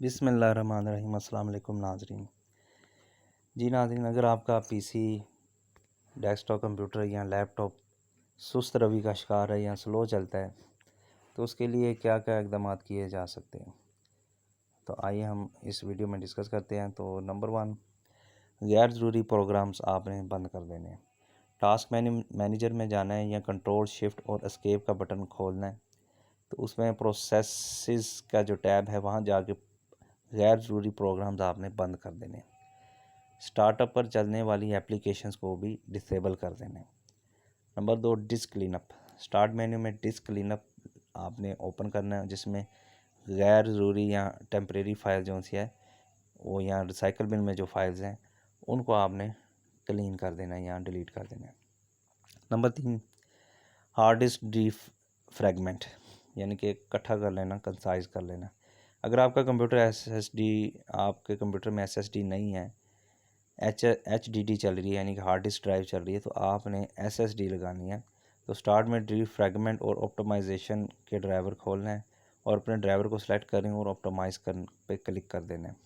बिस्मिल्लाहिर्रहमानिर्रहीम। अस्सलाम वालेकुम नाज़रीन। जी नाज़रीन, अगर आपका पीसी, डेस्कटॉप कंप्यूटर या लैपटॉप सुस्त रवि का शिकार है या स्लो चलता है तो उसके लिए क्या क्या इक़दाम किए जा सकते हैं, तो आइए हम इस वीडियो में डिस्कस करते हैं। तो नंबर 1, गैर ज़रूरी प्रोग्राम्स आपने बंद कर देने हैं। टास्क मैनेजर में जाना है या कंट्रोल शिफ्ट और एस्केप का बटन खोलना है, तो उसमें प्रोसेसेस का जो टैब है वहाँ जाके गैर ज़रूरी प्रोग्राम्स आपने बंद कर देने। स्टार्टअप पर चलने वाली एप्लीकेशंस को भी डिसेबल कर देने। Number 2, disc cleanup. Start menu में डिस्क क्लीनअप आपने ओपन करना है, जिसमें गैर ज़रूरी या टेम्परेरी फाइल जो सी है वो या रिसाइकल बिन में जो फाइल्स हैं उनको आपने क्लीन कर देना है या डिलीट कर देना है। Number 3, hard disk D fragment, यानी कि इकट्ठा कर लेना, कंसाइज कर लेना। अगर आपका कंप्यूटर आपके कंप्यूटर में एसएसडी नहीं है, एचडीडी चल रही है यानी कि हार्ड डिस्क ड्राइव चल रही है, तो आपने एसएसडी लगानी है। तो स्टार्ट में डी फ्रैगमेंट और ऑप्टिमाइजेशन के ड्राइवर खोलना है और अपने ड्राइवर को सिलेक्ट करें और ऑप्टिमाइज़ कर पे क्लिक कर देना है।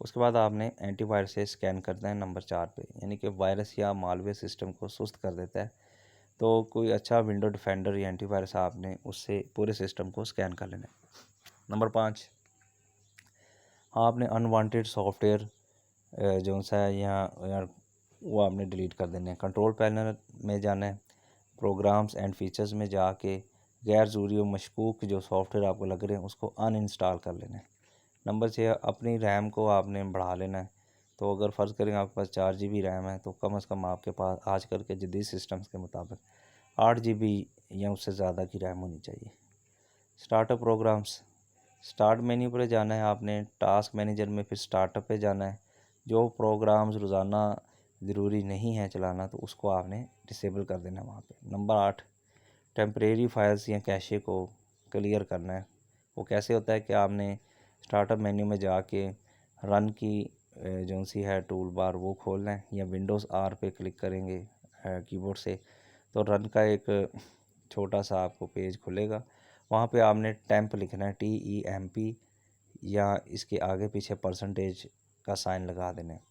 उसके बाद आपने एंटीवायरस से स्कैन करना है नंबर 4 पे, यानी कि वायरस या मालवेयर सिस्टम को सुस्त कर देता है, तो कोई अच्छा विंडो डिफेंडर या एंटीवायरस आपने उससे पूरे सिस्टम को स्कैन कर लेना है। नंबर 5, आपने अनवांटेड सॉफ्टवेयर जो सा है या वो आपने डिलीट कर देने हैं। कंट्रोल पैनल में जाना है, प्रोग्राम्स एंड फीचर्स में जाके गैर ज़रूरी और मशकूक जो सॉफ्टवेयर आपको लग रहे हैं उसको अनइंस्टॉल कर लेना है। नंबर 6, अपनी रैम को आपने बढ़ा लेना है। तो अगर फ़र्ज़ करें आपके पास 4 GB रैम है, तो कम से कम आपके पास आजकल के जदीद सिस्टम्स के मुताबिक 8 GB या उससे ज़्यादा की रैम होनी चाहिए। स्टार्टअप प्रोग्राम्स, स्टार्ट मेन्यू पर जाना है आपने, टास्क मैनेजर में फिर स्टार्टअप पे जाना है। जो प्रोग्राम्स रोज़ाना ज़रूरी नहीं है चलाना तो उसको आपने डिसेबल कर देना है वहाँ पे। नंबर 8, टेम्परेरी फाइल्स या कैशे को क्लियर करना है। वो कैसे होता है कि आपने स्टार्टअप मेन्यू में जाके रन की जो सी है टूल बार वो खोलना है, या विंडोज़ आर पे क्लिक करेंगे कीबोर्ड से तो रन का एक छोटा सा आपको पेज खुलेगा। वहाँ पे आपने टेम्प लिखना है, TEMP, या इसके आगे पीछे परसेंटेज का साइन लगा देना है,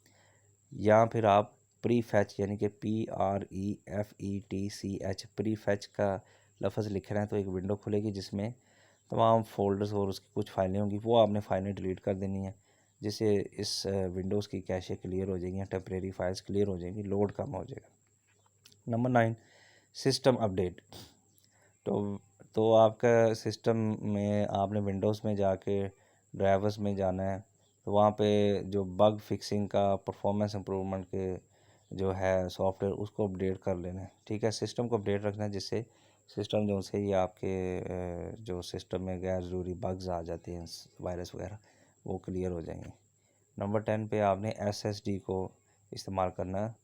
या फिर आप प्री फैच यानी कि PREFETCH प्री फैच का लफ्ज़ लिख रहे हैं तो एक विंडो खुलेगी जिसमें तमाम फोल्डर्स और उसकी कुछ फाइलें होंगी, वो आपने फाइलें डिलीट कर देनी है, जिससे इस विंडोज़ की कैशे क्लियर हो जाएंगी, टेम्परेरी फाइल्स क्लियर हो जाएंगी, लोड कम हो जाएगा। Number 9, system update. तो आपका सिस्टम में आपने विंडोज़ में जाके ड्राइवर्स में जाना है, तो वहाँ पे जो बग फिक्सिंग का परफॉर्मेंस इम्प्रूवमेंट के जो है सॉफ्टवेयर उसको अपडेट कर लेना है। ठीक है, सिस्टम को अपडेट रखना है जिससे सिस्टम जो से ये आपके जो सिस्टम में गैर ज़रूरी बग्स आ जाते हैं, वायरस वगैरह, वो क्लियर हो जाएंगे। नंबर 10 पे आपने SSD को इस्तेमाल करना है,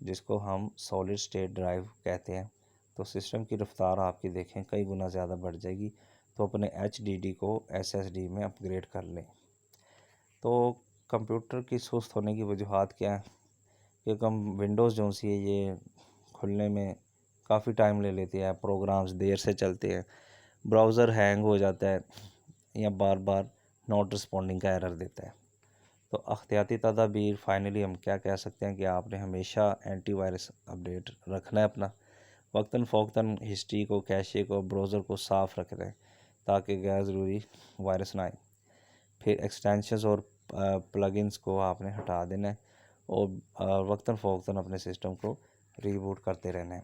जिसको हम सॉलिड स्टेट ड्राइव कहते हैं। तो सिस्टम की रफ्तार आपकी देखें कई गुना ज़्यादा बढ़ जाएगी, तो अपने HDD को SSD में अपग्रेड कर लें। तो कंप्यूटर की सुस्त होने की वजूहात क्या है कि कम विंडोज़ जो सी है ये खुलने में काफ़ी टाइम ले लेती है, प्रोग्राम्स देर से चलते हैं, ब्राउज़र हैंग हो जाता है या बार बार नॉट रिस्पॉन्डिंग का एरर देता है। तो अख्तियाती तदाबीर फाइनली हम क्या कह सकते हैं कि आपने हमेशा एंटीवायरस अपडेट रखना है अपना, वक्तन फ़ौक्तन हिस्ट्री को, कैशे को, ब्राउज़र को साफ़ रख रहे हैं ताकि गैर ज़रूरी वायरस ना आए। फिर एक्सटेंशंस और प्लगइन्स को आपने हटा देना है और वक्तन फ़ौक्तन अपने सिस्टम को रीबूट करते रहना है।